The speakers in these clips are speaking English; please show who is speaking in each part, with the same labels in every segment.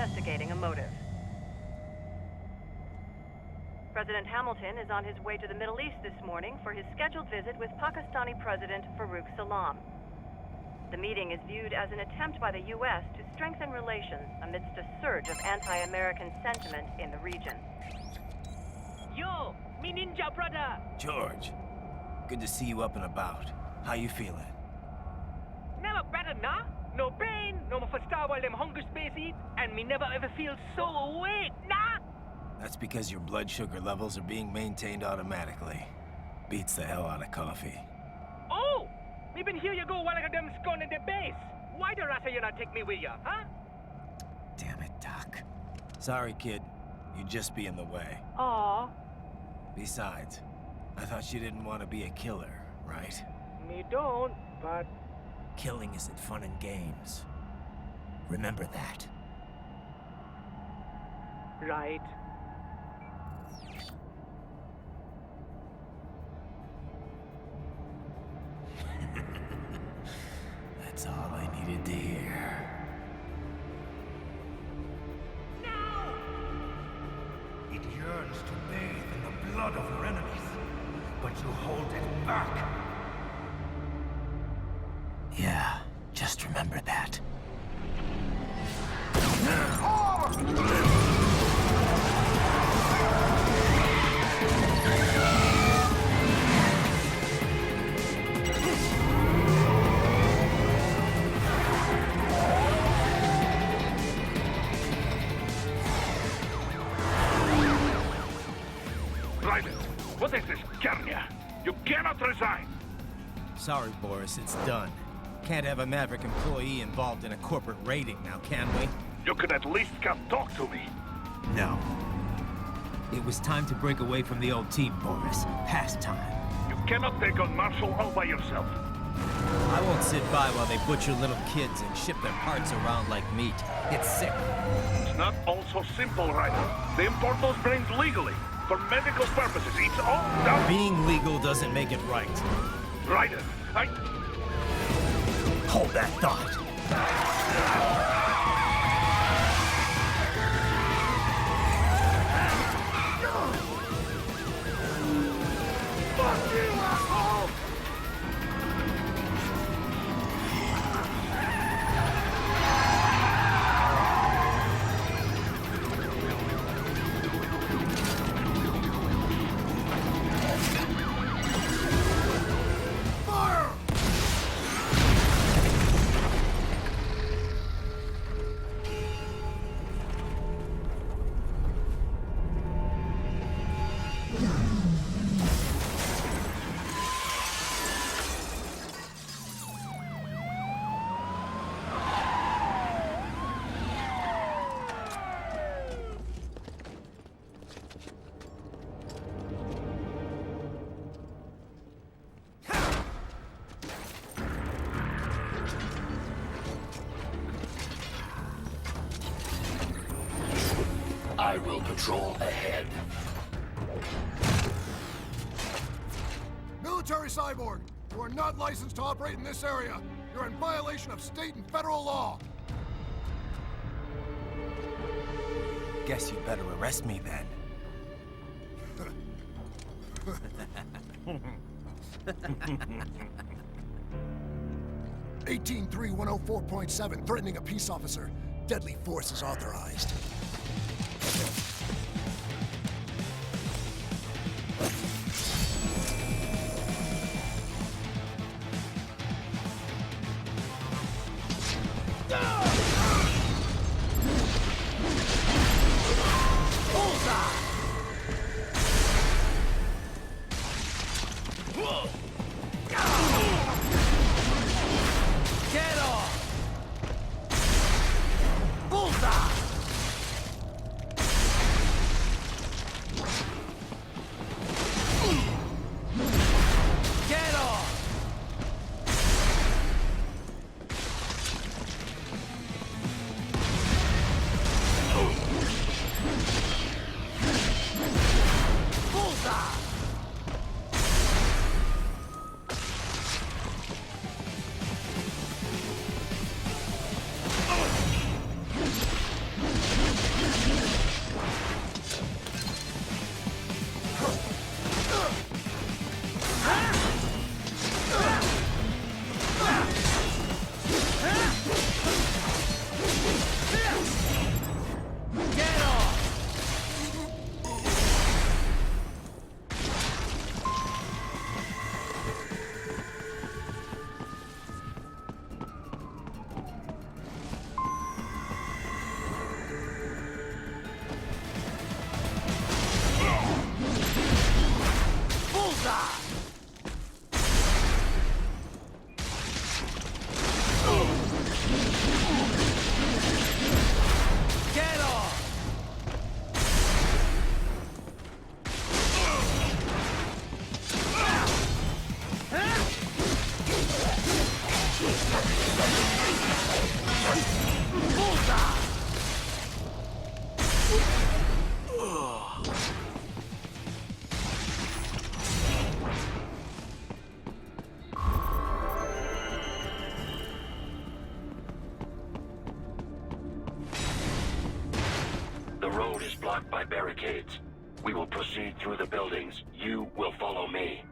Speaker 1: investigating a motive. President Hamilton is on his way to the Middle East this morning for his scheduled visit with Pakistani President Farouk Salam. The meeting is viewed as an attempt by the U.S. to strengthen relations amidst a surge of anti-American sentiment in the region.
Speaker 2: Yo, me ninja brother!
Speaker 3: George, good to see you up and about. How you feeling?
Speaker 2: Never better, nah? No pain, no more for star while them hunger space eat, and me never ever feel so awake, nah?
Speaker 3: That's because your blood sugar levels are being maintained automatically. Beats the hell out of coffee.
Speaker 2: Oh! Me been here you go while I got them scone in the base. Why the rasta you not take me with ya, huh?
Speaker 3: Damn it, Doc. Sorry, kid. You'd just be in the way.
Speaker 2: Aw.
Speaker 3: Besides, I thought you didn't want to be a killer, right?
Speaker 2: Me don't, but...
Speaker 3: Killing isn't fun and games. Remember that.
Speaker 2: Right.
Speaker 3: That's all I needed to hear.
Speaker 2: No!
Speaker 4: It yearns to bathe in the blood of your enemies, but you hold it back.
Speaker 3: Yeah, just remember that.
Speaker 4: Private, what is this, Garnia? You cannot resign.
Speaker 3: Sorry, Boris, it's done. Can't have a Maverick employee involved in a corporate raiding now, can we?
Speaker 4: You could at least come talk to me.
Speaker 3: No. It was time to break away from the old team, Boris. Past time.
Speaker 4: You cannot take on Marshall all by yourself.
Speaker 3: I won't sit by while they butcher little kids and ship their parts around like meat. It's sick.
Speaker 4: It's not all so simple, Ryder. They import those brains legally. For medical purposes, it's all done.
Speaker 3: Being legal doesn't make it right.
Speaker 4: Ryder,
Speaker 3: Hold that thought.
Speaker 4: Fuck you, asshole!
Speaker 5: I will patrol ahead.
Speaker 6: Military Cyborg, you are not licensed to operate in this area. You're in violation of state and federal law.
Speaker 3: Guess you better arrest me then.
Speaker 6: 18-3104.7, threatening a peace officer. Deadly force is authorized.
Speaker 3: Get off!
Speaker 5: road is blocked by barricades. We will proceed through the buildings. You will follow me.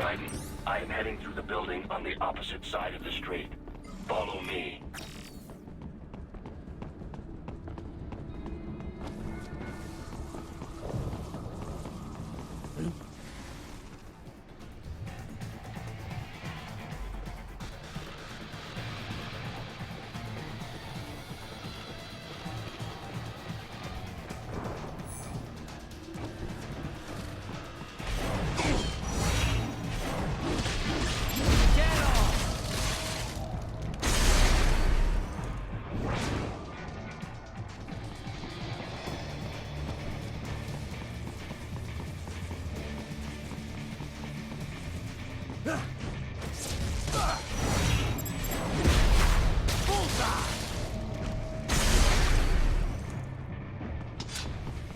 Speaker 5: Raiden, I am heading through the building on the opposite side of the street. Follow me.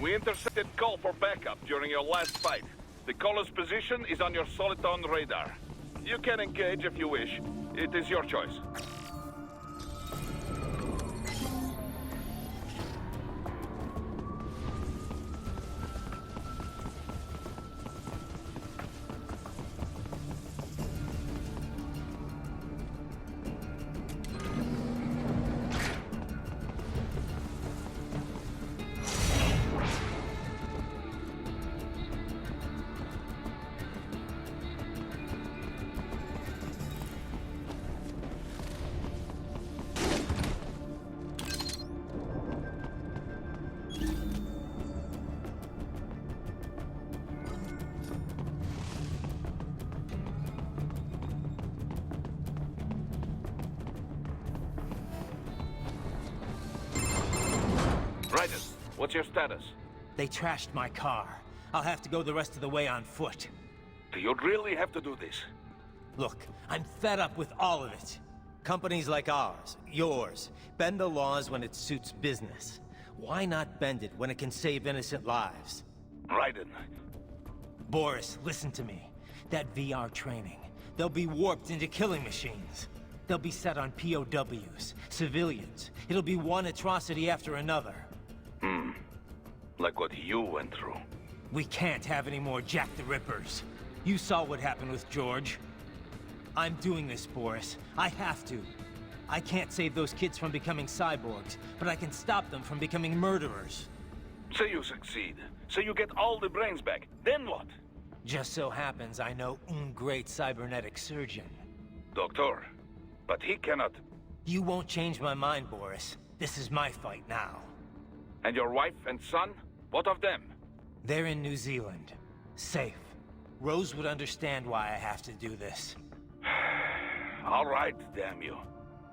Speaker 7: We intercepted call for backup during your last fight. The caller's position is on your Soliton radar. You can engage if you wish. It is your choice. Raiden, what's your status?
Speaker 3: They trashed my car. I'll have to go the rest of the way on foot.
Speaker 7: Do you really have to do this?
Speaker 3: Look, I'm fed up with all of it. Companies like ours, yours, bend the laws when it suits business. Why not bend it when it can save innocent lives?
Speaker 7: Raiden,
Speaker 3: Boris, listen to me. That VR training, they'll be warped into killing machines. They'll be set on POWs, civilians. It'll be one atrocity after another.
Speaker 7: like what you went through.
Speaker 3: We can't have any more Jack the Rippers. You saw what happened with George. I'm doing this, Boris. I have to. I can't save those kids from becoming cyborgs, but I can stop them from becoming murderers.
Speaker 7: Say you succeed. Say you get all the brains back. Then what?
Speaker 3: Just so happens I know un great cybernetic surgeon.
Speaker 7: Doctor, but he cannot...
Speaker 3: You won't change my mind, Boris. This is my fight now.
Speaker 7: And your wife and son? What of them?
Speaker 3: They're in New Zealand. Safe. Rose would understand why I have to do this.
Speaker 7: All right, damn you.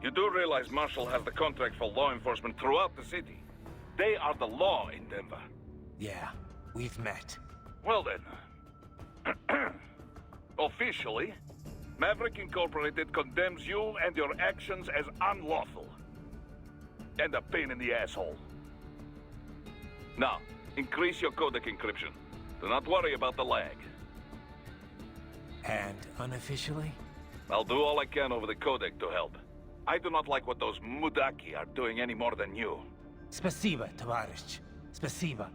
Speaker 7: You do realize Marshall has the contract for law enforcement throughout the city. They are the law in Denver.
Speaker 3: Yeah, we've met.
Speaker 7: Well then. Officially, Maverick Incorporated condemns you and your actions as unlawful. And a pain in the asshole. Now, increase your codec encryption. Do not worry about the lag.
Speaker 3: And unofficially?
Speaker 7: I'll do all I can over the codec to help. I do not like what those Mudaki are doing any more than you.
Speaker 3: Спасибо, товарищ. Спасибо.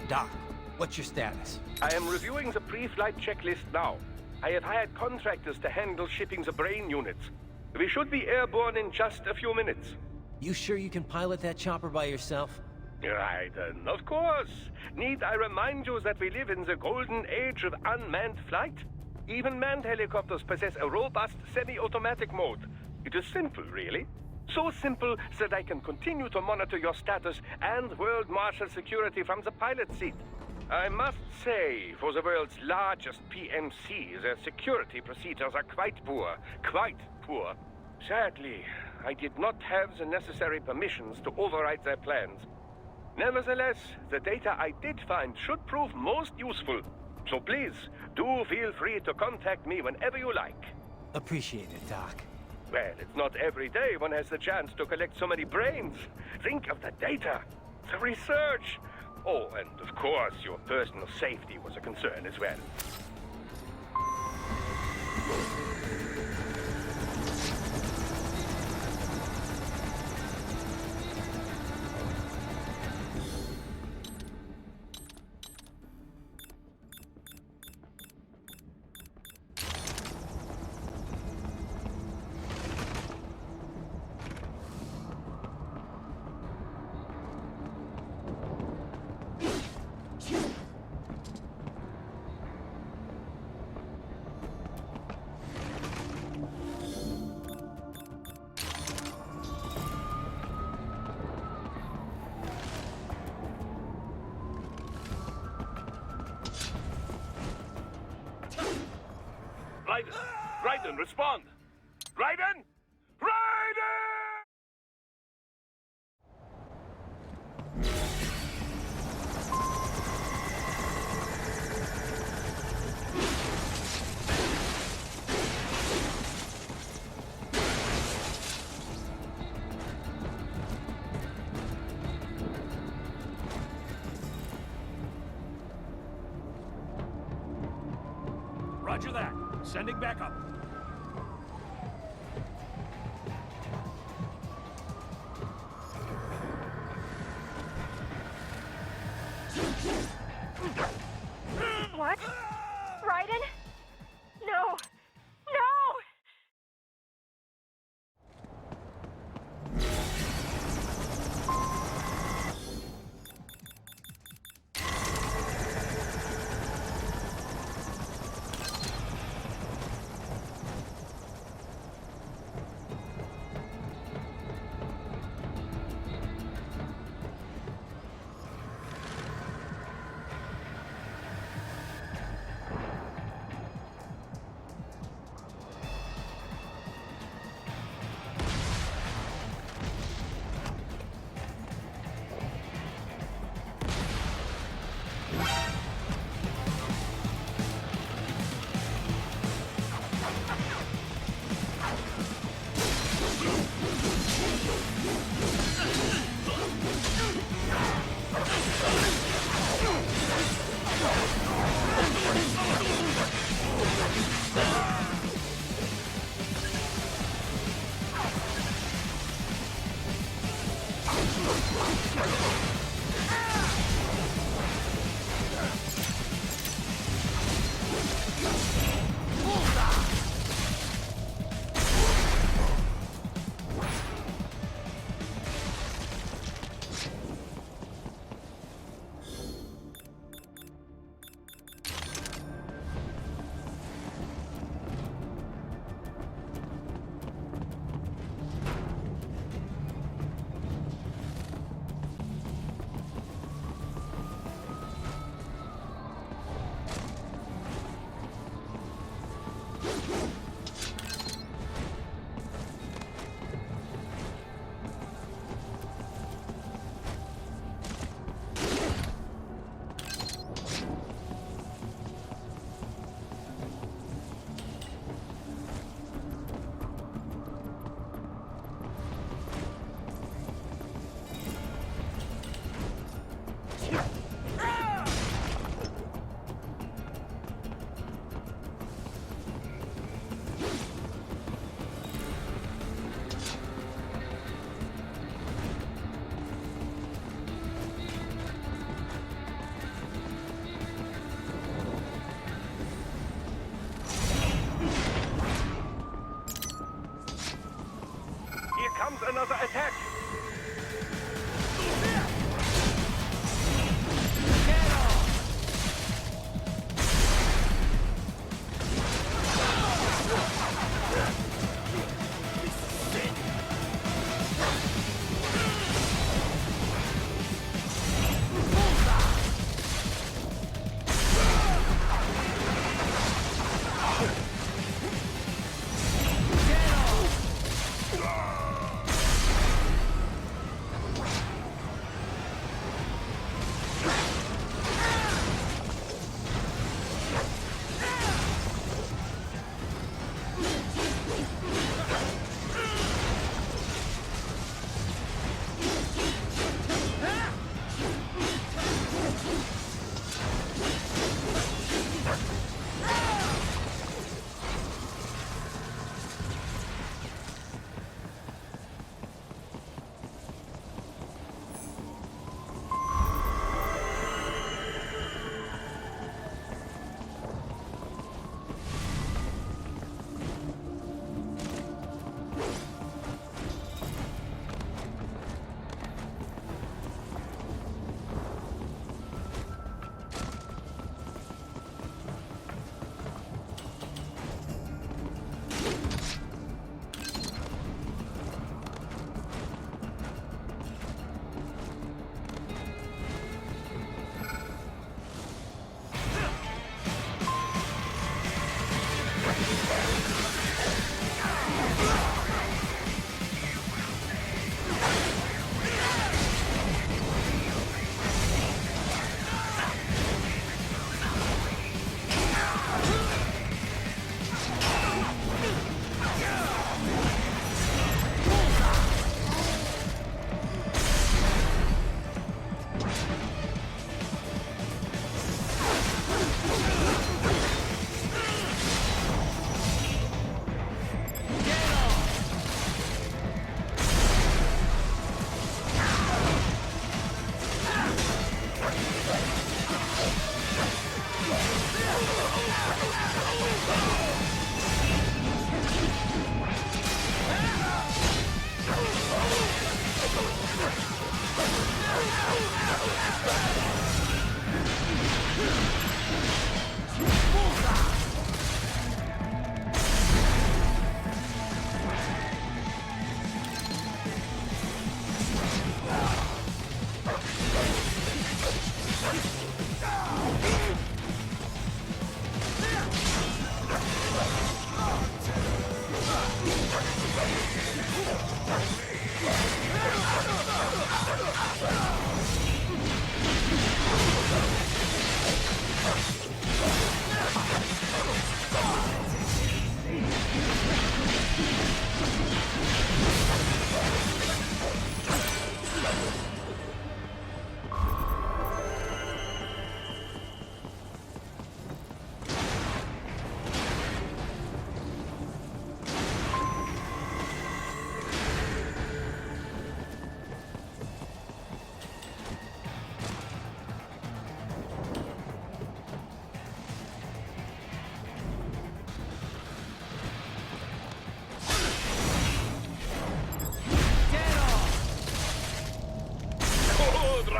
Speaker 3: Doc, what's your status?
Speaker 8: I am reviewing the pre-flight checklist now. I have hired contractors to handle shipping the brain units. We should be airborne in just a few minutes.
Speaker 3: You sure you can pilot that chopper by yourself?
Speaker 8: Raiden, of course. Need I remind you that we live in the golden age of unmanned flight? Even manned helicopters possess a robust semi-automatic mode. It is simple, really. So simple that I can continue to monitor your status and world marshal security from the pilot seat. I must say, for the world's largest PMC, their security procedures are quite poor. Quite poor. Sadly, I did not have the necessary permissions to override their plans. Nevertheless, the data I did find should prove most useful. So please, do feel free to contact me whenever you like.
Speaker 3: Appreciate it, Doc.
Speaker 8: Well, it's not every day one has the chance to collect so many brains. Think of the data, the research. Oh, and of course, your personal safety was a concern as well.
Speaker 7: Raiden, respond! Raiden! Raiden!
Speaker 4: Roger that. Sending backup.
Speaker 1: What? Raiden? No! No!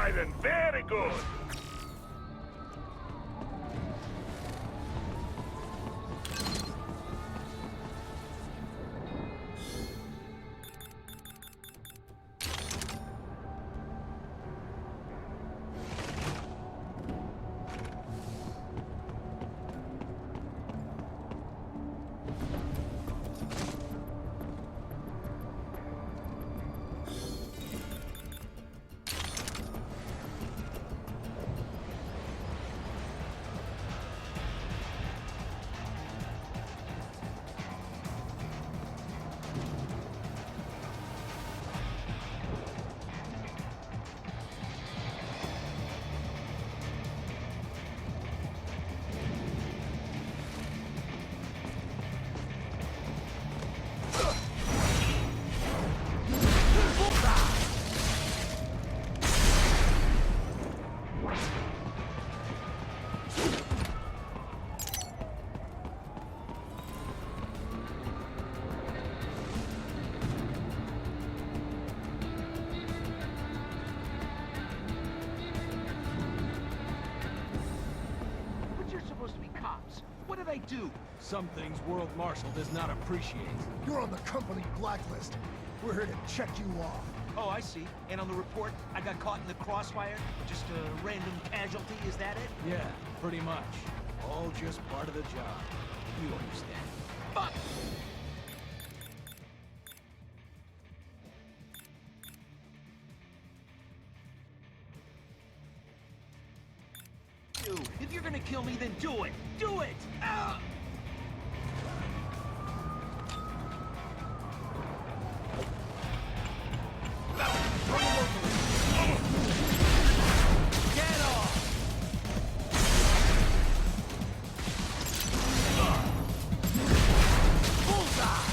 Speaker 7: Raiden, very good.
Speaker 9: But you're supposed to be cops. What do they do?
Speaker 10: Some things World Marshal does not appreciate.
Speaker 6: You're on the company blacklist. We're here to check you off.
Speaker 9: Oh, I see. And on the report, I got caught in the crossfire? Just a random casualty, is that it?
Speaker 10: Yeah, pretty much. All just part of the job. You understand.
Speaker 9: Fuck! Dude, if you're gonna kill me, then do it! Do it! Ah! Get off! Bullseye!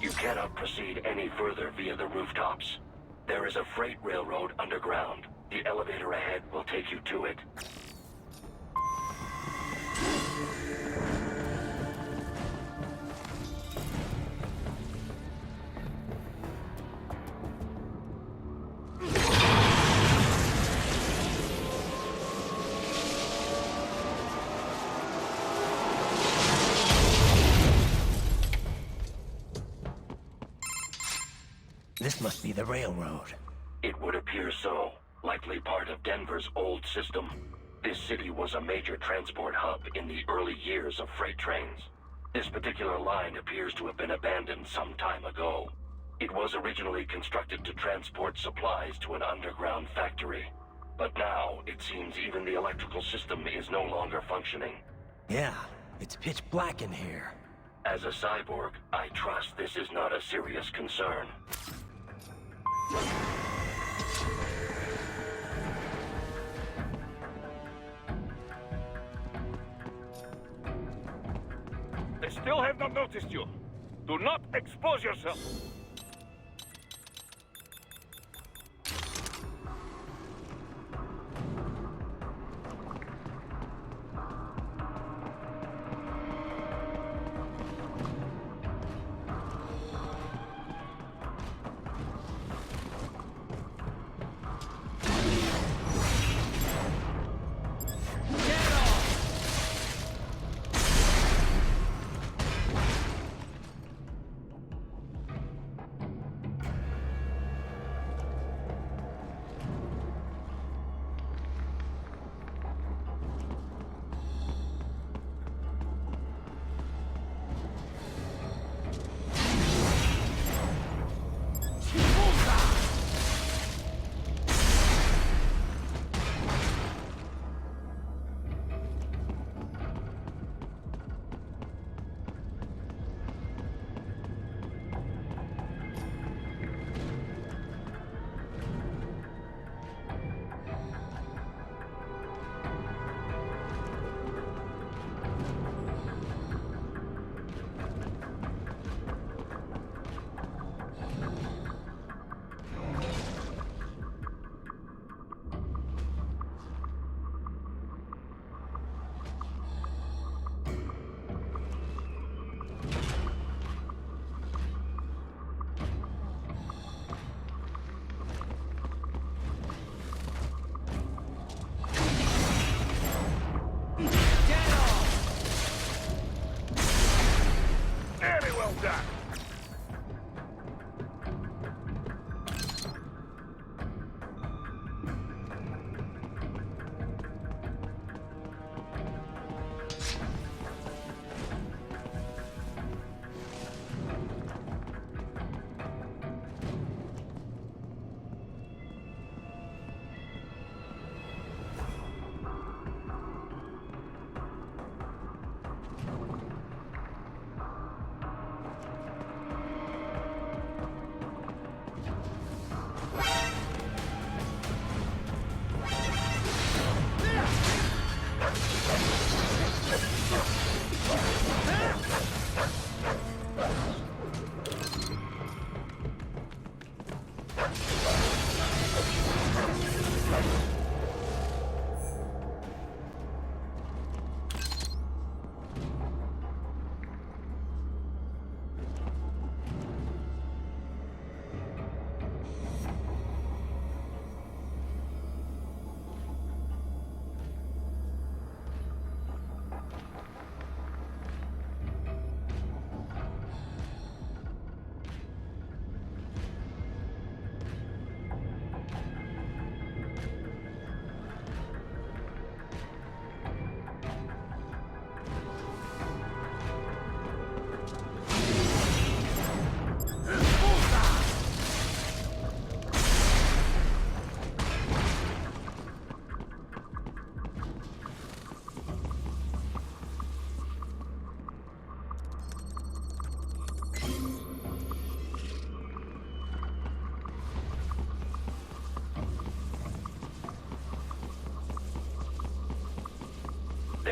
Speaker 5: You cannot proceed any further via the rooftops. There is a freight railroad underground. The elevator ahead will take you to it.
Speaker 3: This must be the railroad.
Speaker 5: It would appear so. Likely part of Denver's old system. This city was a major transport hub in the early years of freight trains. This particular line appears to have been abandoned some time ago. It was originally constructed to transport supplies to an underground factory. But now, it seems even the electrical system is no longer functioning.
Speaker 3: Yeah, it's pitch black in here.
Speaker 5: As a cyborg, I trust this is not a serious concern.
Speaker 7: They still have not noticed you. Do not expose yourself.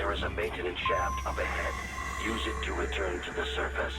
Speaker 5: There is a maintenance shaft up ahead. Use it to return to the surface.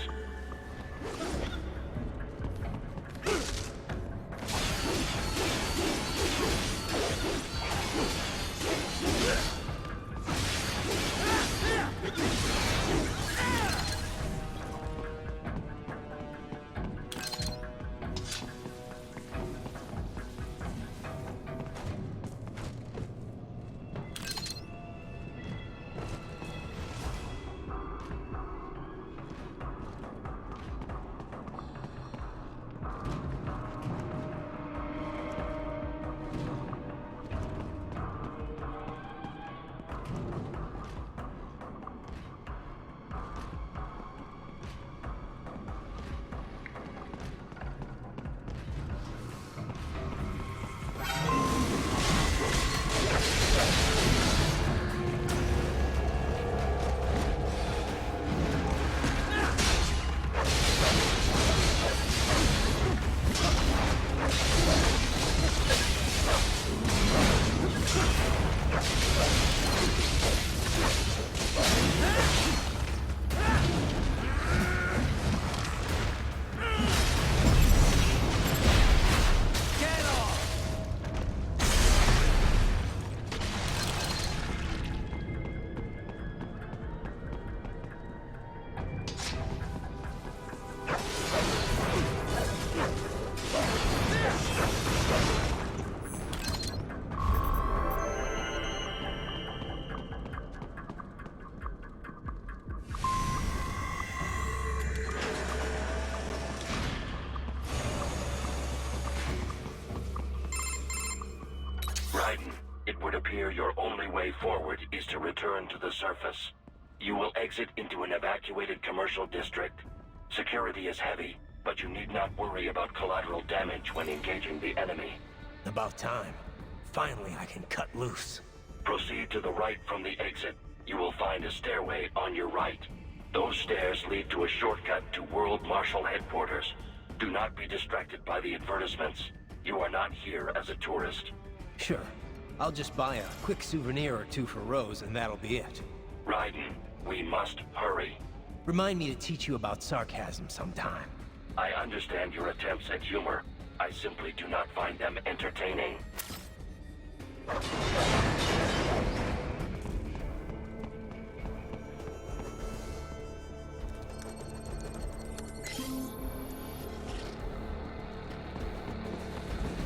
Speaker 5: It would appear your only way forward is to return to the surface. You will exit into an evacuated commercial district. Security is heavy, but you need not worry about collateral damage when engaging the enemy.
Speaker 3: About time. Finally, I can cut loose.
Speaker 5: Proceed to the right from the exit. You will find a stairway on your right. Those stairs lead to a shortcut to World Marshal Headquarters. Do not be distracted by the advertisements. You are not here as a tourist.
Speaker 3: Sure. I'll just buy a quick souvenir or two for Rose, and that'll be it.
Speaker 5: Raiden, we must hurry.
Speaker 3: Remind me to teach you about sarcasm sometime.
Speaker 5: I understand your attempts at humor. I simply do not find them entertaining.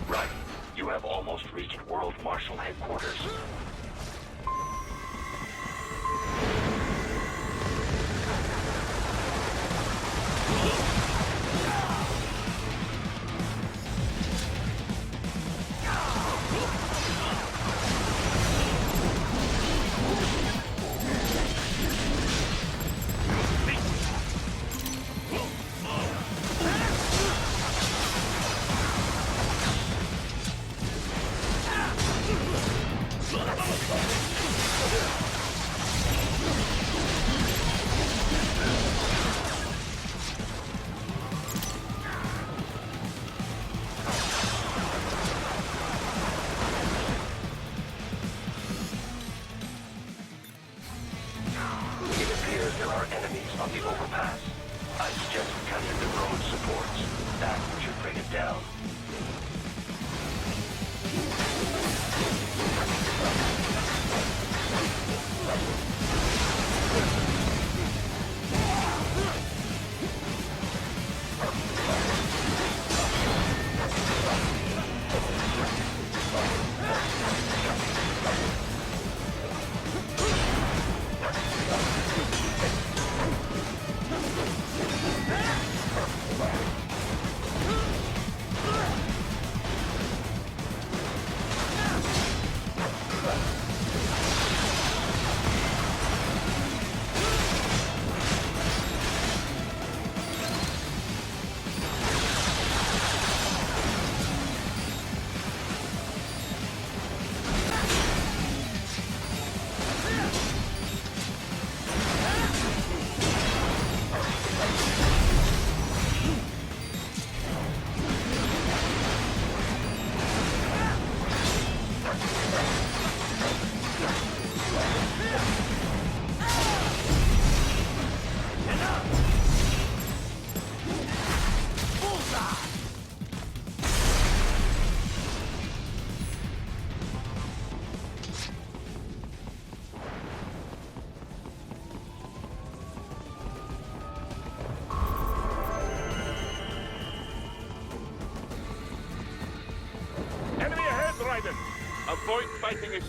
Speaker 5: Right. You have almost reached World Marshal Headquarters. There are enemies on the overpass. I suggest cutting the road supports. That should bring it down.
Speaker 7: Avoid fighting it.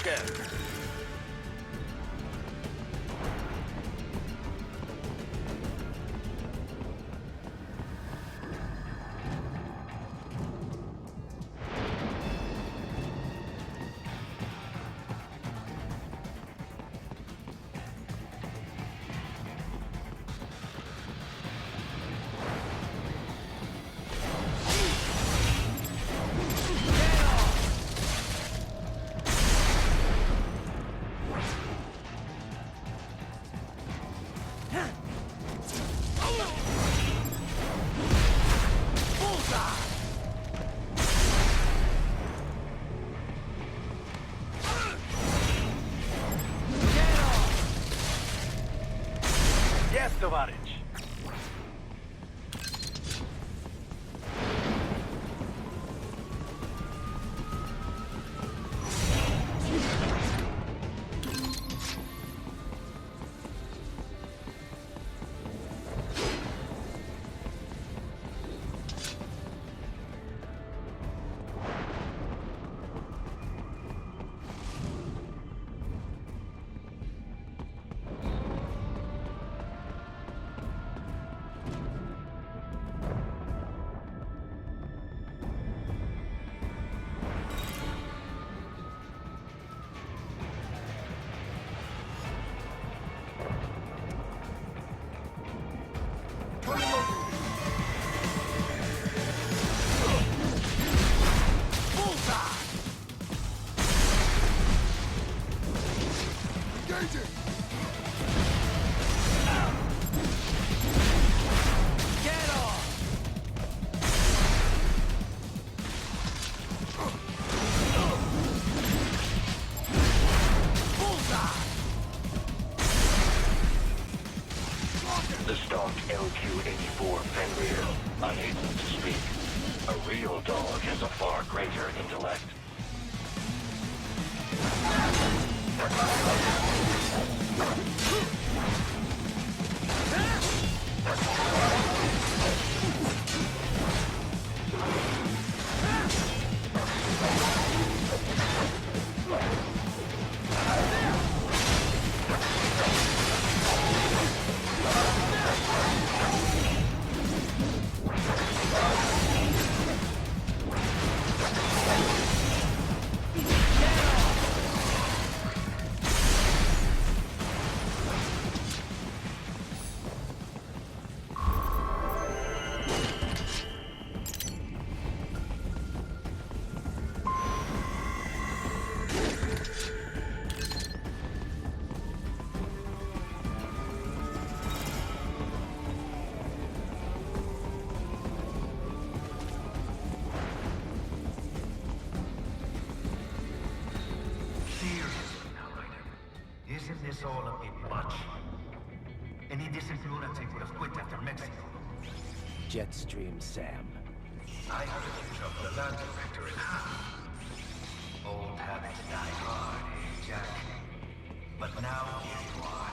Speaker 7: Can.
Speaker 10: Yes, товарищ.
Speaker 5: The stock LQ-84 Fenrir, unable to speak. A real dog has a far greater intellect.
Speaker 4: Isn't this all a bit much? Any decent lunatic would have quit after Mexico.
Speaker 10: Jetstream Sam.
Speaker 4: I heard you chopped the land director in half. Old habits die hard, eh, Jack? But now here you are.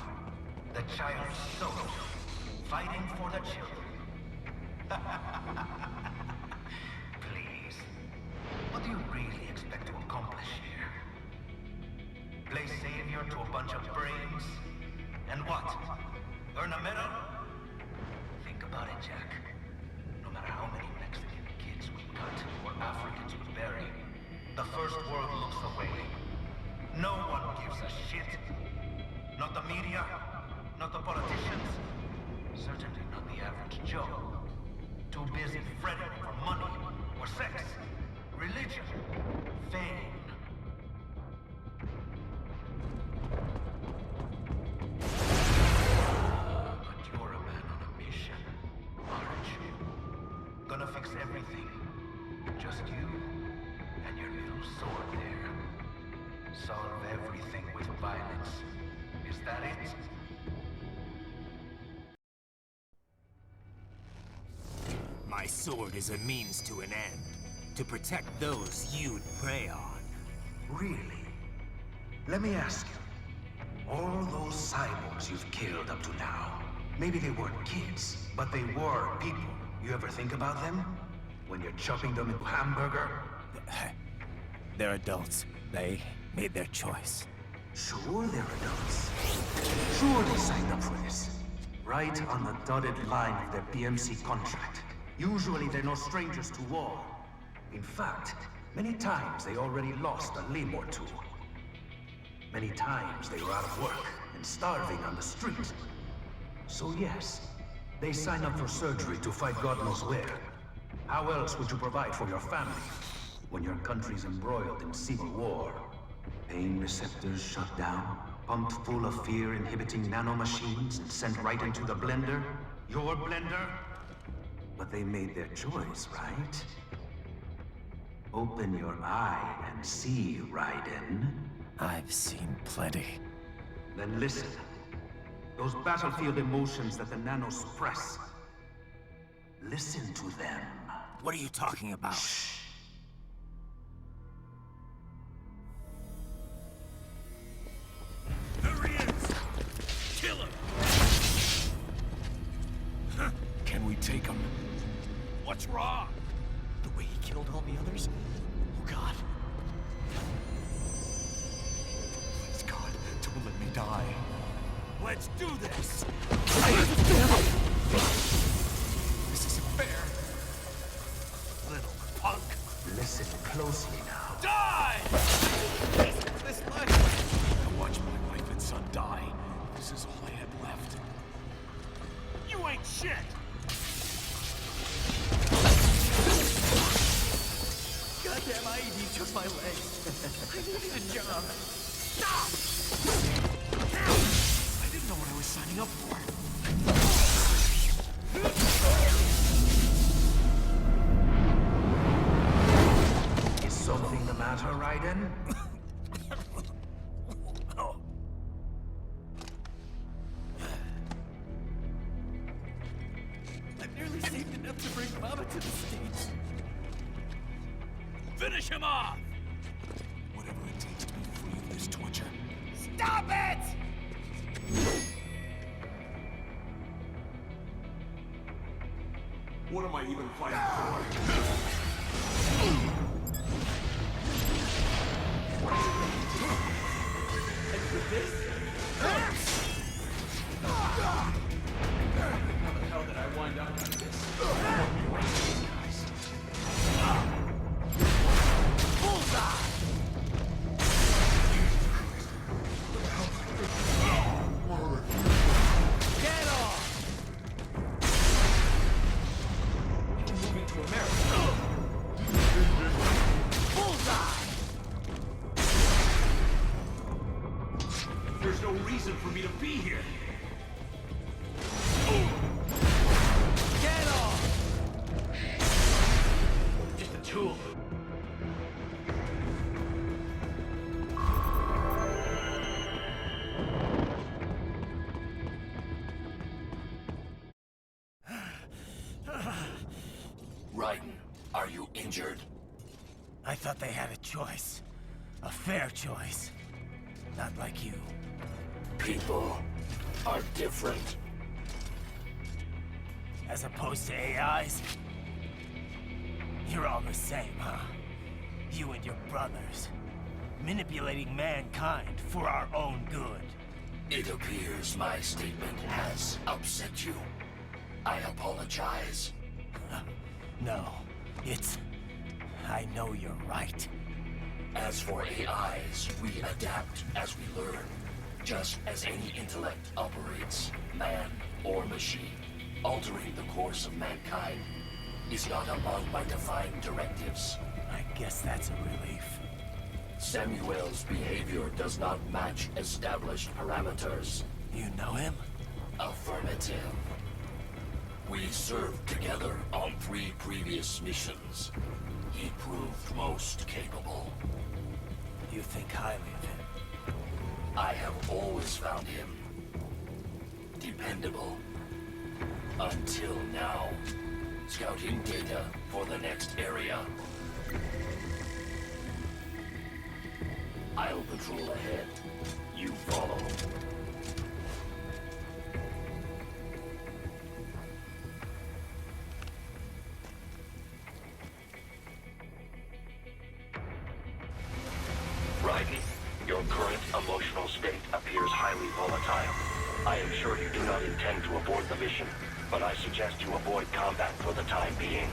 Speaker 4: The child's soul, fighting for the children. Please. What do you really expect to accomplish here? Play savior to a bunch of brains? And what? Earn a medal? Think about it, Jack. No matter how many Mexican kids we cut or Africans we bury, the first world looks away. No one gives a shit. Not the media, not the politicians, certainly not the average Joe. Too busy fretting for money, or sex, religion, fame. But you're a man on a mission, aren't you? Gonna fix everything. Just you and your little sword there. Solve everything with violence. Is that it?
Speaker 3: My sword is a means to an end. To protect those you'd prey on.
Speaker 4: Really? Let me ask you. All those cyborgs you've killed up to now, maybe they weren't kids, but they were people. You ever think about them? When you're chopping them into hamburger?
Speaker 3: They're adults. They made their choice.
Speaker 4: Sure they're adults. Sure they signed up for this. Right on the dotted line of their BMC contract. Usually they're no strangers to war. In fact, many times they already lost a limb or two. Many times they were out of work and starving on the street. So yes, they sign up for surgery to fight God knows where. How else would you provide for your family when your country's embroiled in civil war? Pain receptors shut down, pumped full of fear-inhibiting nanomachines and sent right into the blender? Your blender? But they made their choice, right? Open your eye and see, Raiden.
Speaker 3: I've seen plenty.
Speaker 4: Then listen. Those battlefield emotions that the nanos suppress. Listen to them.
Speaker 3: What are you talking about?
Speaker 4: Shh.
Speaker 10: There he is! Kill him! Can we take him? What's wrong? The way he killed all the others? Oh, God. Please, God, don't let me die. Let's do this! This isn't fair. Little punk.
Speaker 4: Listen closely now.
Speaker 10: Die! This life. I watched my wife and son die. This is all I had left. You ain't shit! Goddamn IED took my leg. I needed a job. Stop! I didn't know what I was signing up for.
Speaker 4: Is something the matter, Raiden?
Speaker 10: I've nearly saved enough to bring Mama to the States. Finish him off! Whatever it takes to be free of this torture. Stop it! What am I even fighting for? And with this? How the hell did I wind up like this? Bullseye! Get off! You're moving to America. Bullseye! There's no reason for me to be here. Get off! Just a tool.
Speaker 5: Raiden, are you injured?
Speaker 3: I thought they had a choice. A fair choice. Not like you.
Speaker 5: People are different.
Speaker 3: As opposed to AIs? You're all the same, huh? You and your brothers. Manipulating mankind for our own good.
Speaker 5: It appears my statement has upset you. I apologize.
Speaker 3: No, it's... I know you're right.
Speaker 5: As for AIs, we adapt as we learn. Just as any intellect operates, man or machine. Altering the course of mankind is not among my defined directives.
Speaker 3: I guess that's a relief.
Speaker 5: Samuel's behavior does not match established parameters.
Speaker 3: You know him?
Speaker 5: Affirmative. We served together on 3 previous missions. He proved most capable.
Speaker 3: You think highly of him?
Speaker 5: I have always found him dependable. Until now. Scouting data for the next area. I'll patrol ahead. You follow. I am sure you do not intend to abort the mission, but I suggest you avoid combat for the time being.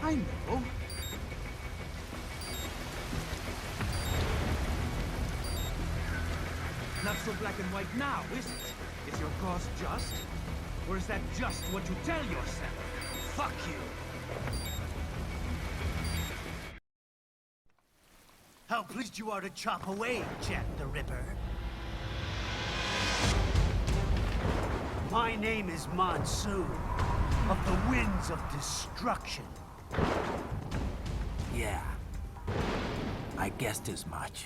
Speaker 9: I know. Not so black and white now, is it? Is your cause just? Or is that just what you tell yourself? Fuck you!
Speaker 11: How pleased you are to chop away, Jack the Ripper. My name is Monsoon, of the Winds of Destruction. Yeah, I guessed as much.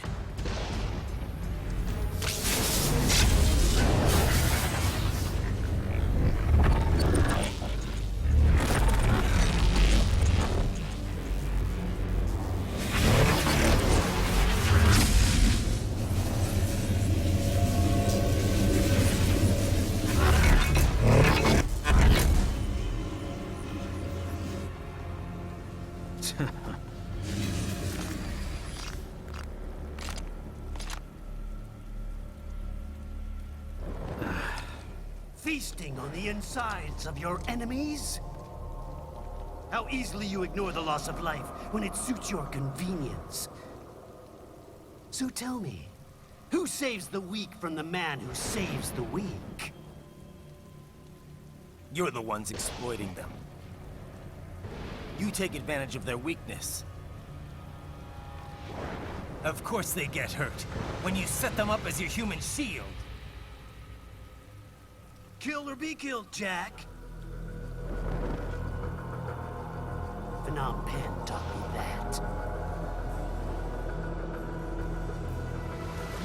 Speaker 11: Feasting on the insides of your enemies? How easily you ignore the loss of life when it suits your convenience. So tell me, who saves the weak from the man who saves the weak?
Speaker 3: You're the ones exploiting them. You take advantage of their weakness. Of course they get hurt, when you set them up as your human shield.
Speaker 11: Kill or be killed, Jack. Phnom Penh taught me that.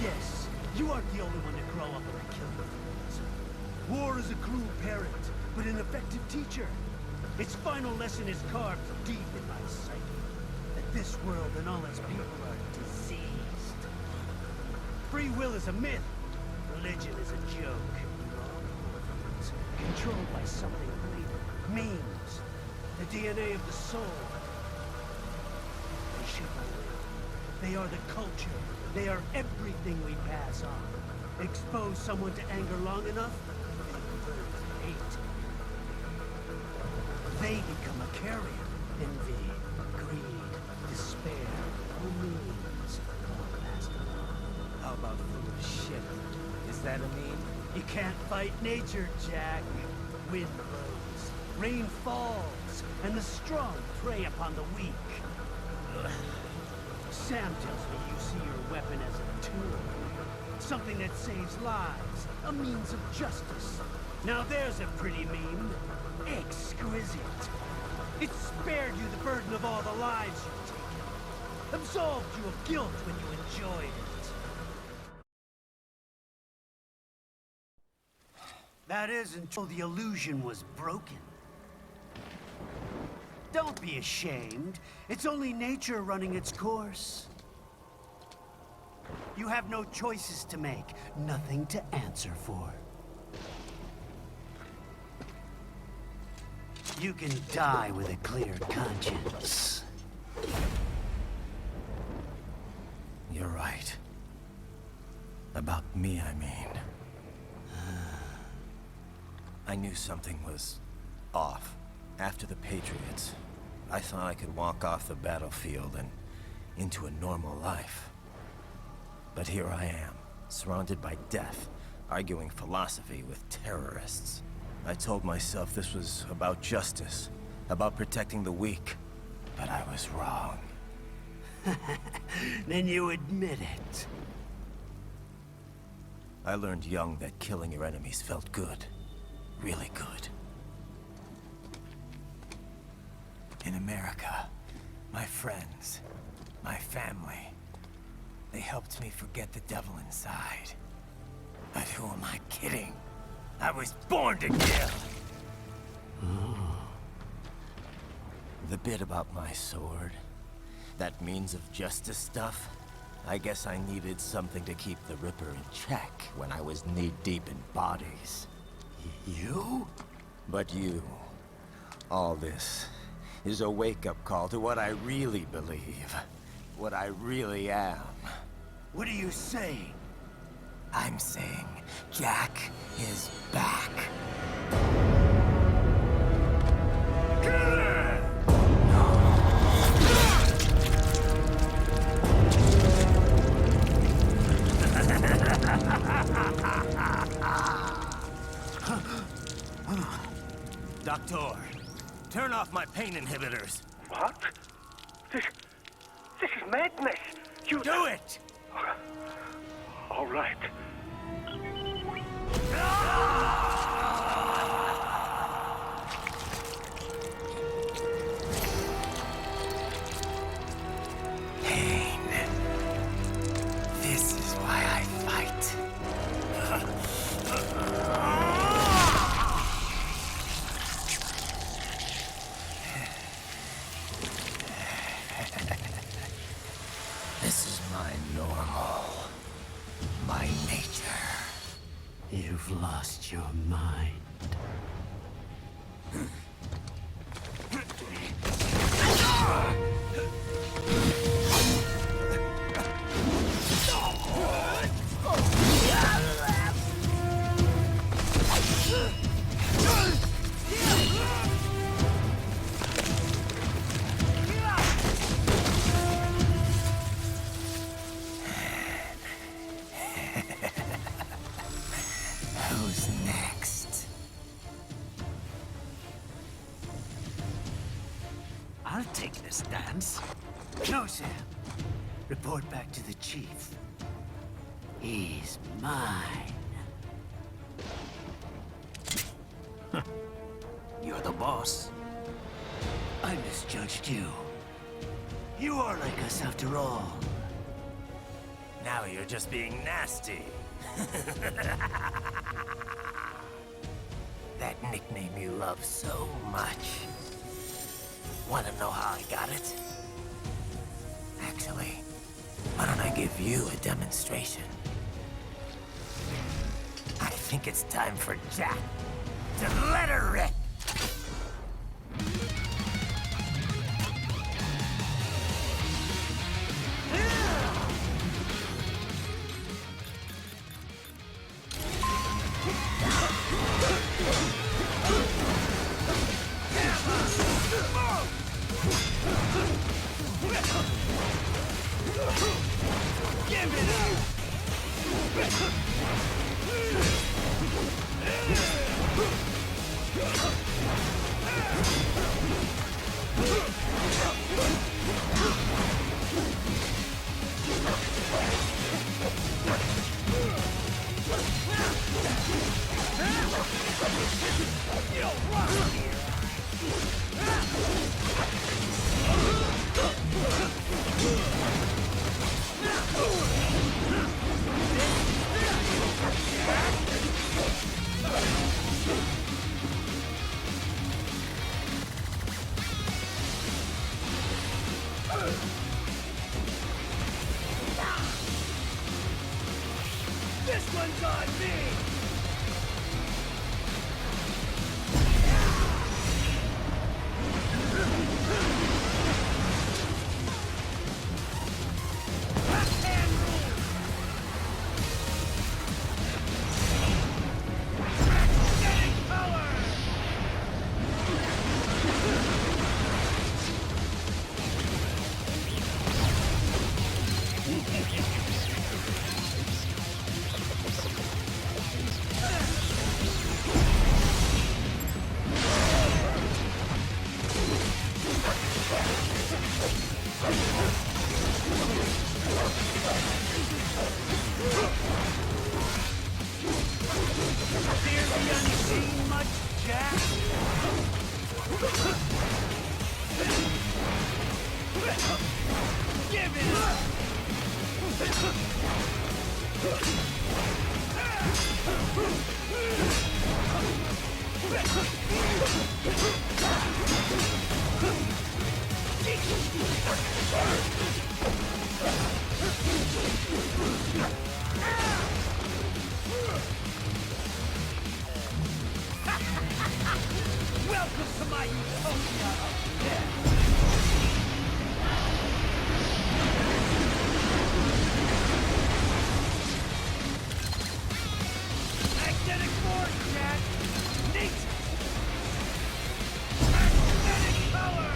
Speaker 9: Yes, you aren't the only one to cross.
Speaker 11: grow up and kill your friends. War is a cruel parent, but an effective teacher. Its final lesson is carved deep in my psyche. That this world and all its people are diseased. Free will is a myth. Religion is a joke. Controlled by something greater. Memes. The DNA of the soul. They shape our will. They are the culture. They are everything we pass on. Expose someone to anger long enough, they convert to hate. They become a carrier. Envy, greed, despair, all memes, all passed along.
Speaker 3: How about full of shit? Is that a meme?
Speaker 11: You can't fight nature, Jack. Wind blows, rain falls, and the strong prey upon the weak. Ugh. Sam tells me you see your weapon as a tool. Something that saves lives, a means of justice. Now there's a pretty meme. Exquisite. It spared you the burden of all the lives you've taken. Absolved you of guilt when you enjoyed it. That is until the illusion was broken. Don't be ashamed. It's only nature running its course. You have no choices to make, nothing to answer for. You can die with a clear conscience.
Speaker 10: You're right. About me, I mean. I knew something was off. After the Patriots, I thought I could walk off the battlefield and into a normal life. But here I am, surrounded by death, arguing philosophy with terrorists. I told myself this was about justice, about protecting the weak. But I was wrong.
Speaker 11: Then you admit it.
Speaker 10: I learned young that killing your enemies felt good. Really good. In America, my friends, my family, they helped me forget the devil inside. But who am I kidding? I was born to kill! The bit about my sword, that means of justice stuff, I guess I needed something to keep the Ripper in check when I was knee-deep in bodies.
Speaker 11: You?
Speaker 10: But you, all this, is a wake-up call to what I really believe. What I really am.
Speaker 11: What are you saying?
Speaker 10: I'm saying Jack is back. Doctor, turn off my pain inhibitors.
Speaker 8: What? This is madness. You
Speaker 10: do it!
Speaker 8: All right.
Speaker 10: Pain. This is why I fight. This is my normal. My nature.
Speaker 11: You've lost your mind.
Speaker 10: Who's next?
Speaker 11: I'll take this dance. No, Sam. Report back to the chief. He's mine.
Speaker 10: You're the boss.
Speaker 11: I misjudged you. You are like us after all.
Speaker 10: Now you're just being nasty. That nickname you love so much. Want to know how I got it? Actually, why don't I give you a demonstration? I think it's time for Jack to let her rip.
Speaker 11: This one's on me! Welcome to my utopia of death! Magnetic force, Jack! Neat! Magnetic power!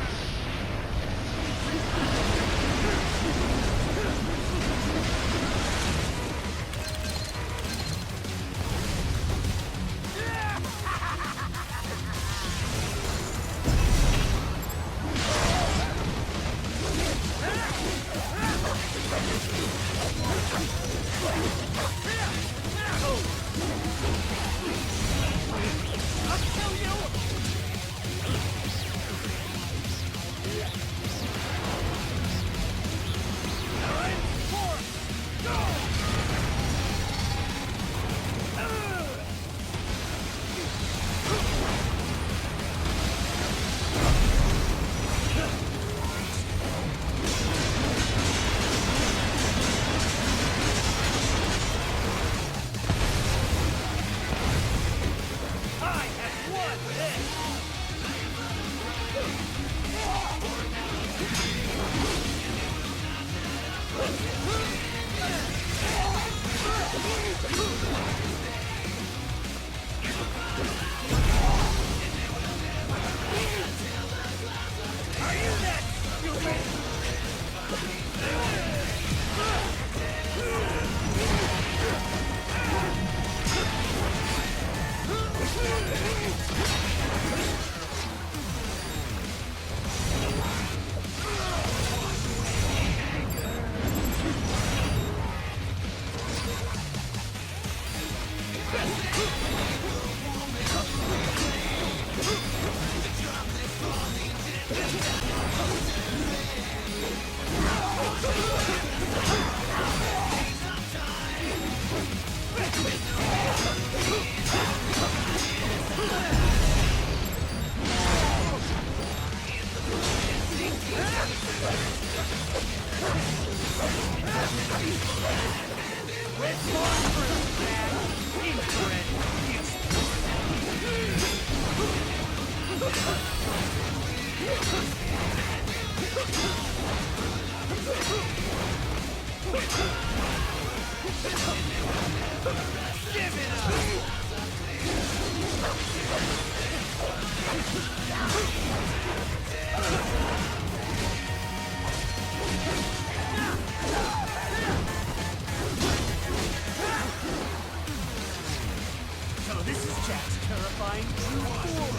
Speaker 11: So this is Jack's terrifying true form.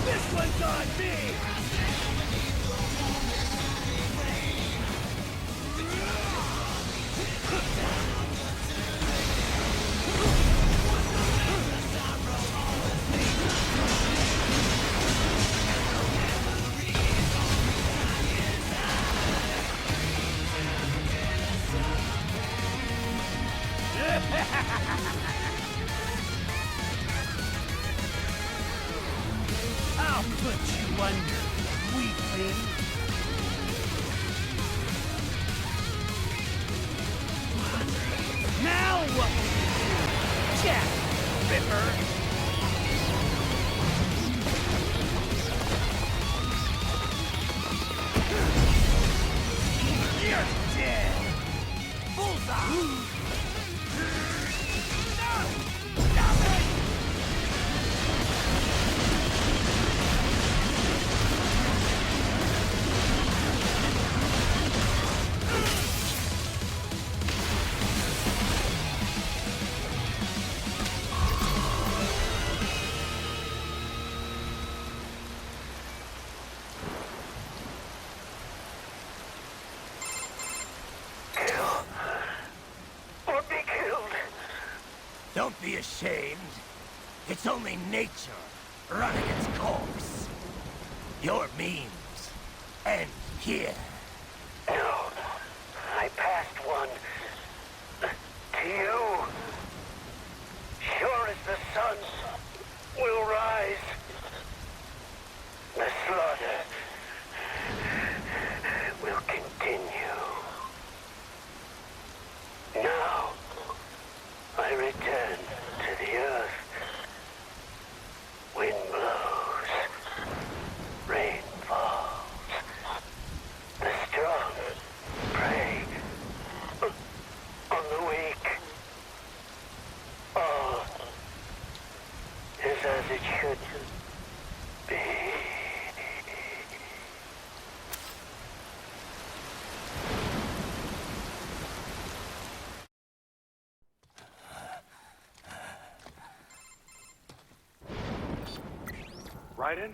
Speaker 11: This one's on me! I'll put you under, weakling. Now what will you do, Jack Ripper? You're dead! Bullseye!
Speaker 3: Don't be ashamed. It's only nature running its course. Your memes end here.
Speaker 11: No, I passed one. To you. Sure as the sun will rise. The slaughter will continue. Now, I return to the earth. Wind blows. Rain falls. The strong prey on the weak. All is as it should be.
Speaker 8: Raiden?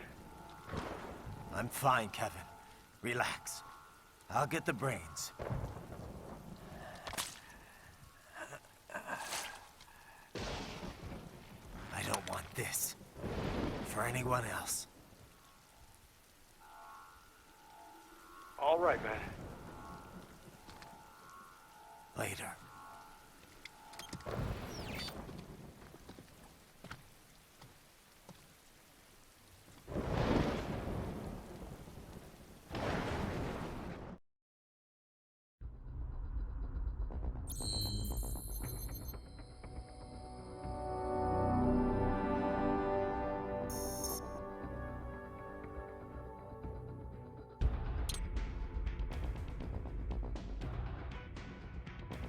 Speaker 10: I'm fine, Kevin. Relax. I'll get the brains. I don't want this. For anyone else.
Speaker 8: All right, man.
Speaker 10: Later.